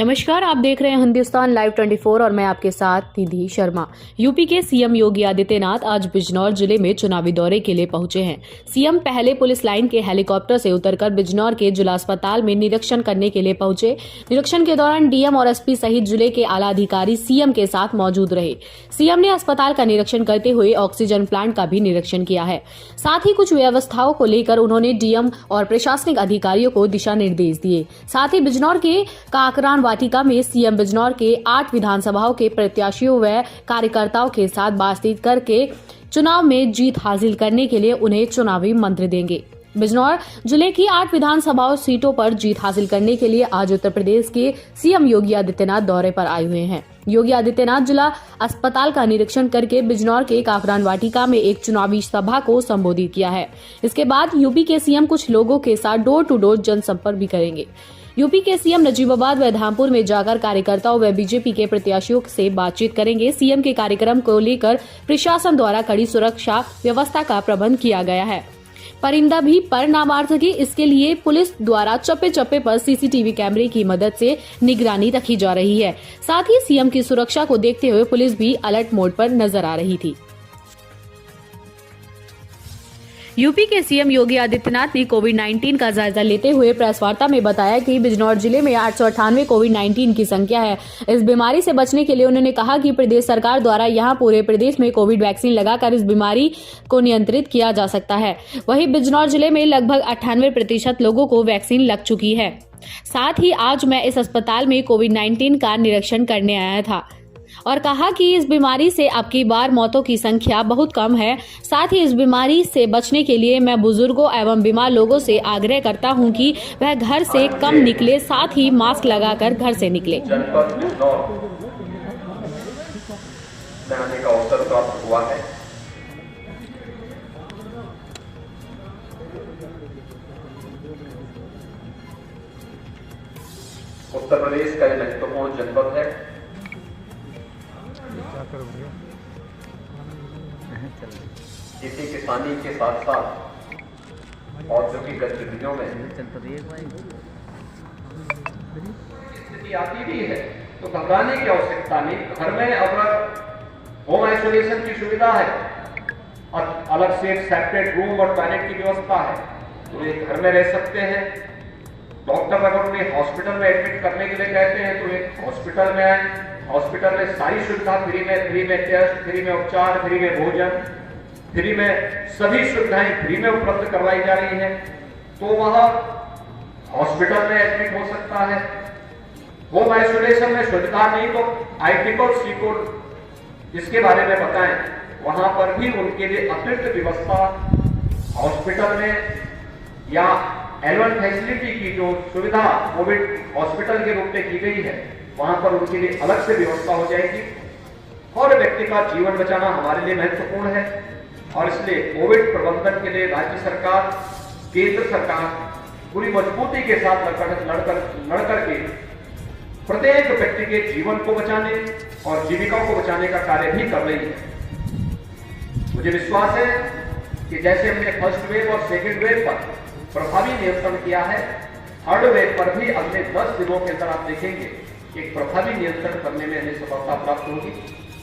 नमस्कार, आप देख रहे हैं हिंदुस्तान लाइव 24 और मैं आपके साथ निधि शर्मा। यूपी के सीएम योगी आदित्यनाथ आज बिजनौर जिले में चुनावी दौरे के लिए पहुंचे हैं। सीएम पहले पुलिस लाइन के हेलीकॉप्टर से उतरकर बिजनौर के जिला अस्पताल में निरीक्षण करने के लिए पहुंचे। निरीक्षण के दौरान डीएम और एसपी सहित जिले के आला अधिकारी सीएम के साथ मौजूद रहे। सीएम ने अस्पताल का निरीक्षण करते हुए ऑक्सीजन प्लांट का भी निरीक्षण किया है। साथ ही कुछ व्यवस्थाओं को लेकर उन्होंने डीएम और प्रशासनिक अधिकारियों को दिशा निर्देश दिए। साथ ही बिजनौर के काकरान वाटिका में सीएम बिजनौर के 8 विधानसभाओं के प्रत्याशियों व कार्यकर्ताओं के साथ बातचीत करके चुनाव में जीत हासिल करने के लिए उन्हें चुनावी मंत्र देंगे। बिजनौर जिले की 8 विधानसभाओं सीटों पर जीत हासिल करने के लिए आज उत्तर प्रदेश के सीएम योगी आदित्यनाथ दौरे पर आए हुए हैं। योगी आदित्यनाथ जिला अस्पताल का निरीक्षण करके बिजनौर के काकरान वाटिका में एक चुनावी सभा को संबोधित किया है। इसके बाद यूपी के सीएम कुछ लोगों के साथ डोर टू डोर जनसंपर्क भी करेंगे। यूपी के सीएम नजीबाबाद व धामपुर में जाकर कार्यकर्ताओं व बीजेपी के प्रत्याशियों से बातचीत करेंगे। सीएम के कार्यक्रम को लेकर प्रशासन द्वारा कड़ी सुरक्षा व्यवस्था का प्रबंध किया गया है। परिंदा भी पर ना मार सके, इसके लिए पुलिस द्वारा चप्पे चप्पे पर सीसीटीवी कैमरे की मदद से निगरानी रखी जा रही है। साथ ही सीएम की सुरक्षा को देखते हुए पुलिस भी अलर्ट मोड पर नजर आ रही थी। यूपी के सीएम योगी आदित्यनाथ ने कोविड-19 का जायजा लेते हुए प्रेस वार्ता में बताया कि बिजनौर जिले में 898 कोविड-19 की संख्या है। इस बीमारी से बचने के लिए उन्होंने कहा कि प्रदेश सरकार द्वारा यहां पूरे प्रदेश में कोविड वैक्सीन लगाकर इस बीमारी को नियंत्रित किया जा सकता है। वहीं बिजनौर जिले में लगभग 98% लोगों को वैक्सीन लग चुकी है। साथ ही आज मैं इस अस्पताल में कोविड-19 का निरीक्षण करने आया था और कहा कि इस बीमारी से अब की बार मौतों की संख्या बहुत कम है। साथ ही इस बीमारी से बचने के लिए मैं बुजुर्गों एवं बीमार लोगों से आग्रह करता हूं कि वह घर से कम निकले, साथ ही मास्क लगाकर घर से निकले। जनपद बिजनौर में आने का अवसर प्राप्त हुआ है। उत्तर प्रदेश का यह महत्वपूर्ण जनपद है। खेती किसानी के साथ साथ औद्योगिक गतिविधियों में स्थिति आती भी है तो घबराने की आवश्यकता नहीं। घर में अगर होम आइसोलेशन की सुविधा है, अलग से सेपरेट रूम और टॉयलेट की व्यवस्था है, तो ये घर में रह सकते हैं। डॉक्टर अगर उन्हें हॉस्पिटल में एडमिट करने के लिए कहते हैं तो एक हॉस्पिटल में आए। हॉस्पिटल में सारी सुविधा फ्री में टेस्ट, फ्री में उपचार, फ्री में भोजन, फ्री में सभी सुविधाएं फ्री में उपलब्ध करवाई जा रही हैं, तो वह हॉस्पिटल में एडमिट हो सकता है। होम आइसोलेशन में सुविधा नहीं तो आई कोड, सी कोड इसके बारे में बताएं, वहां पर भी उनके लिए अतिरिक्त व्यवस्था हॉस्पिटल में या एलवन फैसिलिटी की जो सुविधा कोविड हॉस्पिटल के रूप में की गई है, वहां पर उनके लिए अलग से व्यवस्था हो जाएगी। और व्यक्ति का जीवन बचाना हमारे लिए महत्वपूर्ण है और इसलिए कोविड प्रबंधन के लिए राज्य सरकार, केंद्र सरकार पूरी मजबूती के साथ लड़कर के प्रत्येक व्यक्ति के जीवन को बचाने और जीविका को बचाने का कार्य भी कर रही है। मुझे विश्वास है कि जैसे हमने फर्स्ट वेव और सेकेंड वेव पर प्रभावी नियंत्रण किया है, थर्ड वेव पर भी अगले 10 दिनों के अंदर आप देखेंगे एक प्रभावी नियंत्रण करने में हमें सफलता प्राप्त होगी।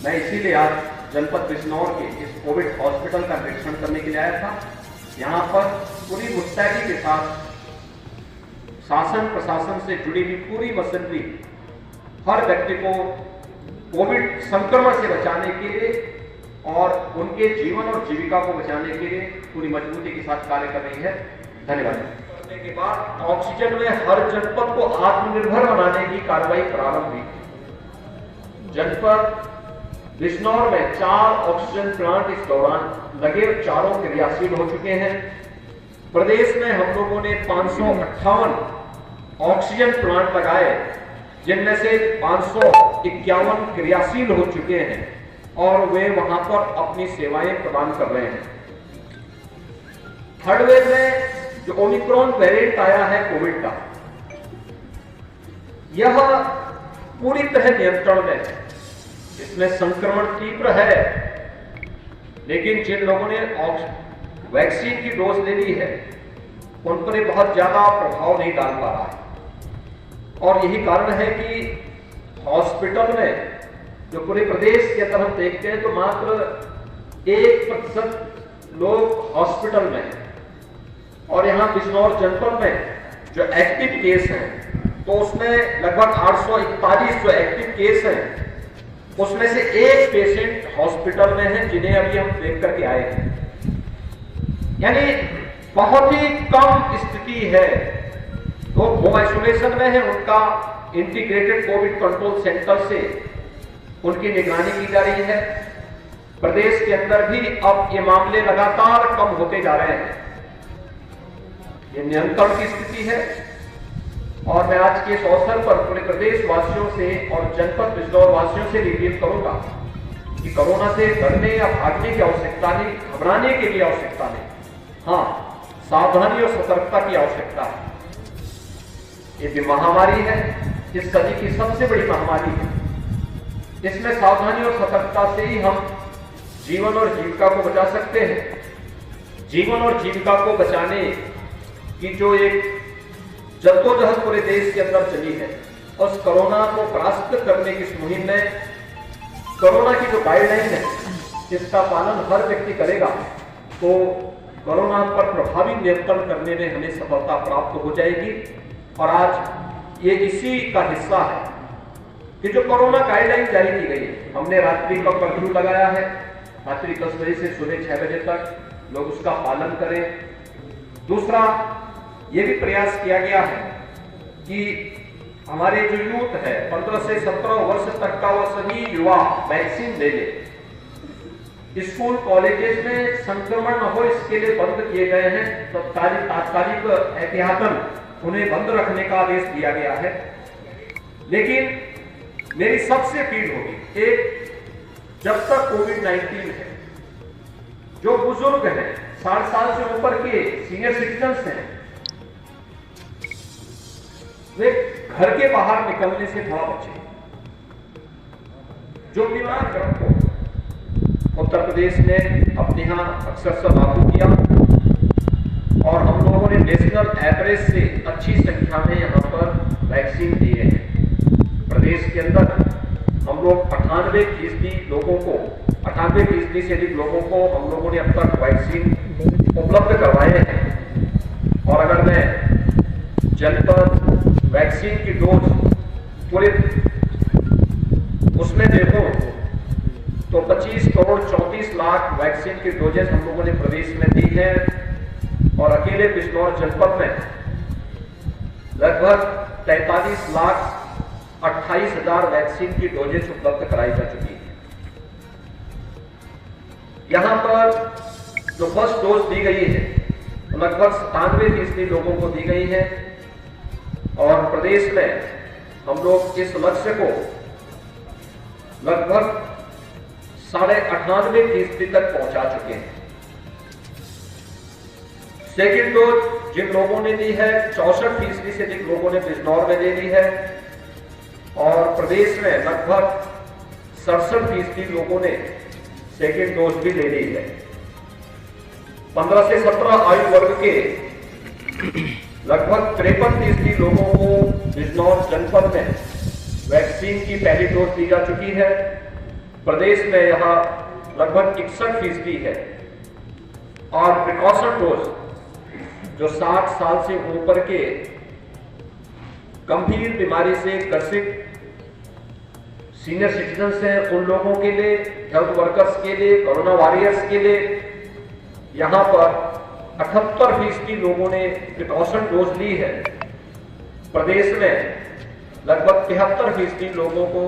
मैं इसीलिए आज जनपद बिजनौर के इस कोविड हॉस्पिटल का निरीक्षण करने के लिए आया था। यहाँ पर पूरी मुस्तैदी के साथ शासन प्रशासन से जुड़ी हुई पूरी मशीनरी हर व्यक्ति को कोविड संक्रमण से बचाने के लिए और उनके जीवन और जीविका को बचाने के लिए पूरी मजबूती के साथ कार्य कर रही है। धन्यवाद। के बाद ऑक्सीजन में हर जनपद को आत्मनिर्भर बनाने की कार्रवाई प्रारंभ हुई। जनपद बिजनौर में 4 ऑक्सीजन प्लांट इस दौरान लगे, चारों क्रियाशील हो चुके हैं। प्रदेश में हम लोगों ने 558 ऑक्सीजन प्लांट लगाए, जिनमें से 551 क्रियाशील हो चुके हैं और वे वहां पर अपनी सेवाएं प्रदान कर रहे हैं। थर्ड वेव में जो ओमिक्रॉन वेरिएंट आया है कोविड का, यह पूरी तरह नियंत्रण में है। इसमें संक्रमण तीव्र है, लेकिन जिन लोगों ने वैक्सीन की डोज ले ली है उन पर बहुत ज्यादा प्रभाव नहीं डाल पा रहा है और यही कारण है कि हॉस्पिटल में जो पूरे प्रदेश के अंदर हम देखते हैं तो मात्र 1% लोग हॉस्पिटल में, और यहाँ बिजनौर जनपद में जो एक्टिव केस हैं तो उसमें लगभग 841 जो एक्टिव केस हैं उसमें से एक पेशेंट हॉस्पिटल में है जिन्हें अभी हम देख करके आए हैं। यानी बहुत ही कम स्थिति है तो होम आइसोलेशन में है, उनका इंटीग्रेटेड कोविड कंट्रोल सेंटर से उनकी निगरानी की जा रही है। प्रदेश के अंदर भी अब ये मामले लगातार कम होते जा रहे हैं, ये नियंत्रण की स्थिति है। और मैं आज के इस अवसर पर पूरे प्रदेश वासियों से और जनपद बिजनौर वासियों से रिक्वेस्ट करूंगा कि कोरोना से डरने या भागने की आवश्यकता नहीं, घबराने की भी आवश्यकता नहीं। हाँ, सावधानी और सतर्कता की आवश्यकता है। ये भी महामारी है, इस सदी की सबसे बड़ी महामारी है। इसमें सावधानी और सतर्कता से ही हम जीवन और जीविका को बचा सकते हैं। जीवन और जीविका को बचाने की जो एक जद्दोजहद पूरे देश के अंदर चली है, उस कोरोना को परास्त करने की इस मुहिम में कोरोना की जो गाइडलाइन है इसका पालन हर व्यक्ति करेगा तो कोरोना पर प्रभावी नियंत्रण करने में हमें सफलता प्राप्त हो जाएगी। और आज ये इसी का हिस्सा है कि जो कोरोना गाइडलाइन जारी की गई है, हमने रात्रि का कर्फ्यू लगाया है, रात्रि 10 बजे से सुबह 6 बजे तक लोग उसका पालन करें। दूसरा, ये भी प्रयास किया गया है कि हमारे जो यूथ है 15 से 17 वर्ष तक का वो सभी युवा वैक्सीन ले ले। स्कूल कॉलेजेस में संक्रमण न हो इसके लिए बंद किए गए हैं, तो तात्कालिक एहतियातन उन्हें बंद रखने का आदेश दिया गया है। लेकिन मेरी सबसे अपील होगी, एक, जब तक कोविड-19 है, जो बुजुर्ग हैं, 60 साल से ऊपर के सीनियर सिटीजन्स हैं, वे घर के बाहर निकलने से थोड़ा बचें। जो बीमार ग्रह को उत्तर प्रदेश ने अपने यहां अक्सर लागू किया और हम लोगों ने नेशनल एवरेज से अच्छी संख्या में यहां पर वैक्सीन दिए हैं। प्रदेश के अंदर हम लोग 98% लोगों को, 98% से अधिक लोगों को हम लोगों ने अब तक वैक्सीन उपलब्ध करवाए हैं। और अगर मैं जनपद वैक्सीन की डोज पूरे उसमें देखो तो 25 करोड़ 34 लाख वैक्सीन की डोजेस हम लोगों ने प्रदेश में दी है। और अकेले बिजनौर जनपद में लगभग 43 लाख 28 हजार वैक्सीन की डोजेस उपलब्ध कराई जा चुकी है। यहां पर जो फर्स्ट डोज दी गई है लगभग 97% लोगों को दी गई है। और प्रदेश में हम लोग इस लक्ष्य को लगभग 98.5% तक पहुंचा चुके हैं। सेकेंड डोज जिन लोगों ने दी है 64% से अधिक लोगों ने बिजनौर में ले ली है। और प्रदेश में लगभग 67% लोगों ने सेकेंड डोज भी ले ली है। 15 से 17 आयु वर्ग के लगभग 53% लोगों को बिजनौर जनपद में वैक्सीन की पहली डोज दी जा चुकी है। प्रदेश में यहां लगभग 61% है। और प्रिकॉशन डोज जो 60 साल से ऊपर के गंभीर बीमारी से ग्रसित सीनियर सिटीजन्स हैं, उन लोगों के लिए, हेल्थ वर्कर्स के लिए, कोरोना वॉरियर्स के लिए यहां पर 78% लोगों ने प्रिकॉशन डोज ली है। प्रदेश में लगभग 73% लोगों को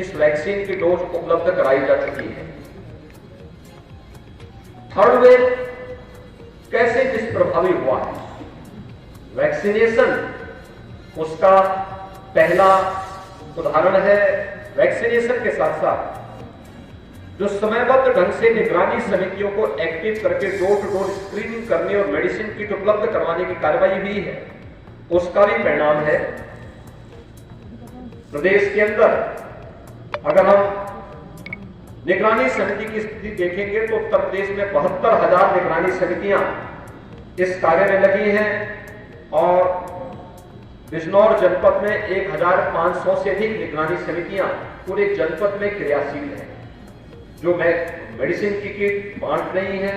इस वैक्सीन की डोज उपलब्ध कराई जा चुकी है। थर्ड वेव कैसे निष्प्रभावी हुआ है? वैक्सीनेशन उसका पहला उदाहरण है। वैक्सीनेशन के साथ साथ जो समयबद्ध ढंग से निगरानी समितियों को एक्टिव करके डोर टू डोर स्क्रीनिंग करने और मेडिसिन किट उपलब्ध करवाने की कार्रवाई हुई है, उसका भी परिणाम है। प्रदेश के अंदर अगर हम निगरानी समिति की स्थिति देखेंगे तो उत्तर प्रदेश में 72,000 निगरानी समितियां इस कार्य में लगी हैं। और बिजनौर जनपद में 1500 से अधिक निगरानी समितियां पूरे जनपद में क्रियाशील हैं, जो मेडिसिन की किट बांट रही हैं।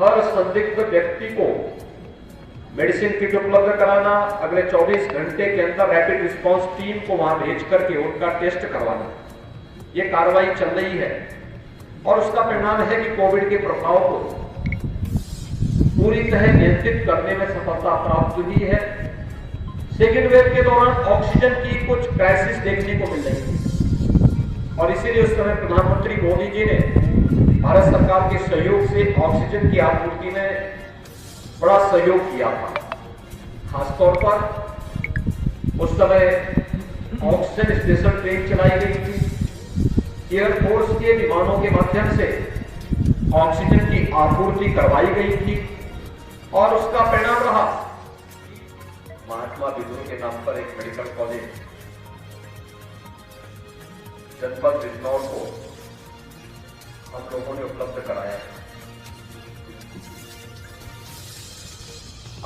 हर संदिग्ध व्यक्ति को मेडिसिन किट उपलब्ध कराना, अगले 24 घंटे के अंदर रैपिड रिस्पांस टीम को वहां भेज करके उनका टेस्ट करवाना, ये कार्रवाई चल रही है। और उसका परिणाम है कि कोविड के प्रभाव को पूरी तरह नियंत्रित करने में सफलता प्राप्त हुई है। सेकेंड वेव के दौरान ऑक्सीजन की कुछ क्राइसिस देखने को मिल रही थी और इसीलिए उस समय प्रधानमंत्री मोदी जी ने भारत सरकार के सहयोग से ऑक्सीजन की आपूर्ति में बड़ा सहयोग किया था। खासतौर पर उस समय ऑक्सीजन स्पेशल ट्रेन चलाई गई थी, एयरफोर्स के विमानों के माध्यम से ऑक्सीजन की आपूर्ति करवाई गई थी और उसका परिणाम रहा महात्मा बिजनौर के नाम पर एक मेडिकल कॉलेज जनपद बिजनौर को हम लोगों ने उपलब्ध कराया।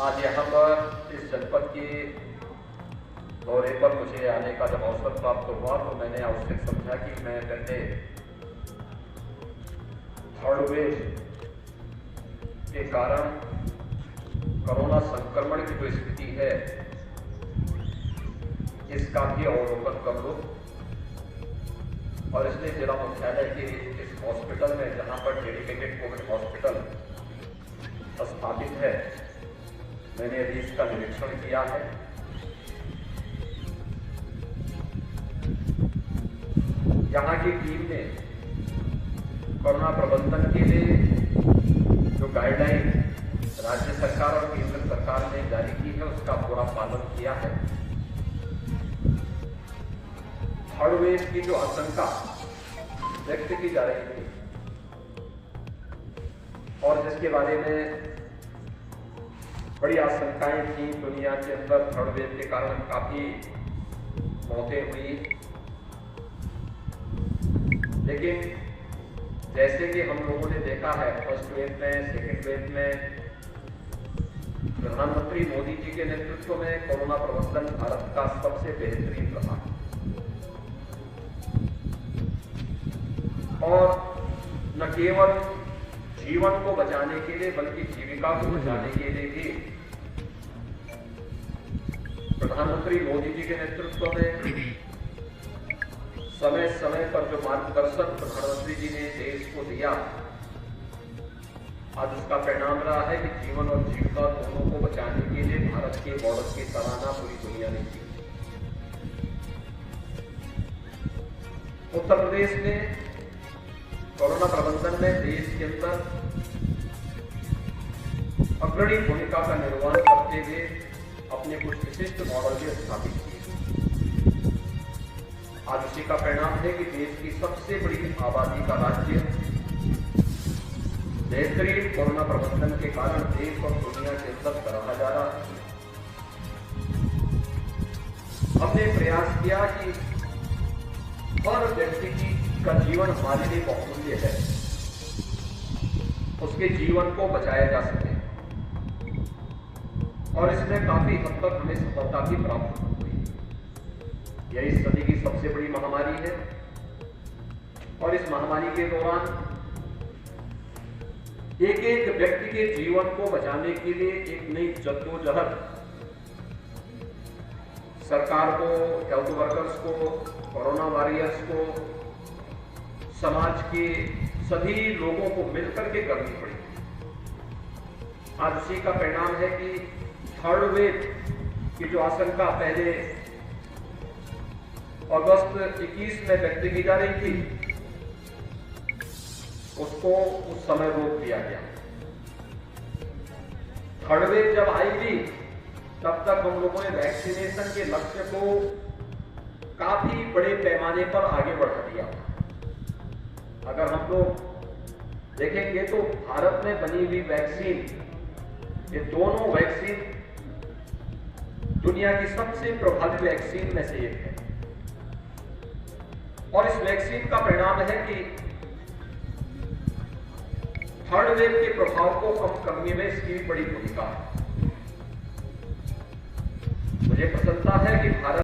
आज यहाँ पर इस जनपद के दौरे पर मुझे आने का जब अवसर प्राप्त हुआ तो मैंने आवश्यक समझा कि मैं पहले थर्ड वेव के कारण कोरोना संक्रमण की जो स्थिति है इसका भी अवलोकन कर लो और इसलिए जिला मुख्यालय के इस हॉस्पिटल में जहां पर डेडिकेटेड कोविड हॉस्पिटल स्थापित है, मैंने अभी इसका निरीक्षण किया है। यहाँ की टीम ने कोरोना प्रबंधन के लिए जो गाइडलाइन राज्य सरकार और केंद्र सरकार ने जारी की है उसका पूरा पालन किया है। थर्ड वेव की जो आशंका व्यक्त की जा रही थी और जिसके बारे में बड़ी आशंकाएं थी, दुनिया के अंदर थर्ड वेव के कारण काफी मौतें हुई, लेकिन जैसे कि हम लोगों ने देखा है फर्स्ट वेव में, सेकेंड वेव में प्रधानमंत्री मोदी जी के नेतृत्व में कोरोना प्रबंधन भारत का सबसे बेहतरीन रहा और न केवल जीवन को बचाने के लिए बल्कि जीविका को बचाने के लिए भी प्रधानमंत्री मोदी जी के नेतृत्व में समय समय पर जो मार्गदर्शन प्रधानमंत्री जी ने देश को दिया, आज उसका परिणाम रहा है कि जीवन और जीविका दोनों को बचाने के लिए भारत के बॉर्डर की सराहना पूरी दुनिया ने की। उत्तर प्रदेश ने कोरोना प्रबंधन में देश के अंदर अग्रणी भूमिका का निर्वहन करते हुए अपने कुछ विशिष्ट मॉडल भी स्थापित किए। आज उसी का परिणाम है कि देश की सबसे बड़ी आबादी का राज्य बेहतरीन कोरोना प्रबंधन के कारण देश और दुनिया के अंदर सराहा जा रहा है। हमने प्रयास किया कि हर व्यक्ति का जीवन हमारे लिए बहुमूल्य है, उसके जीवन को बचाया जा सके और इसमें काफी हद तक हमें सफलता भी प्राप्त हुई। यह इस सदी की सबसे बड़ी महामारी है और इस महामारी के दौरान एक एक व्यक्ति के जीवन को बचाने के लिए एक नई जद्दोजहद सरकार को, हेल्थ वर्कर्स को, कोरोना वॉरियर्स को, समाज के सभी लोगों को मिलकर के करनी पड़ी। आज उसी का परिणाम है कि थर्ड वेव की जो आशंका पहले अगस्त 21 में व्यक्त की जा रही थी, उसको उस समय रोक दिया गया। थर्ड वेव जब आई थी तब तक हम लोगों ने वैक्सीनेशन के लक्ष्य को काफी बड़े पैमाने पर आगे बढ़ा दिया। अगर हम लोग देखेंगे तो भारत में बनी हुई वैक्सीन, ये दोनों वैक्सीन दुनिया की सबसे प्रभावी वैक्सीन में से एक है और इस वैक्सीन का परिणाम है कि थर्ड वेव के प्रभाव को कम करने में इसकी बड़ी भूमिका है। मुझे प्रसन्नता है कि भारत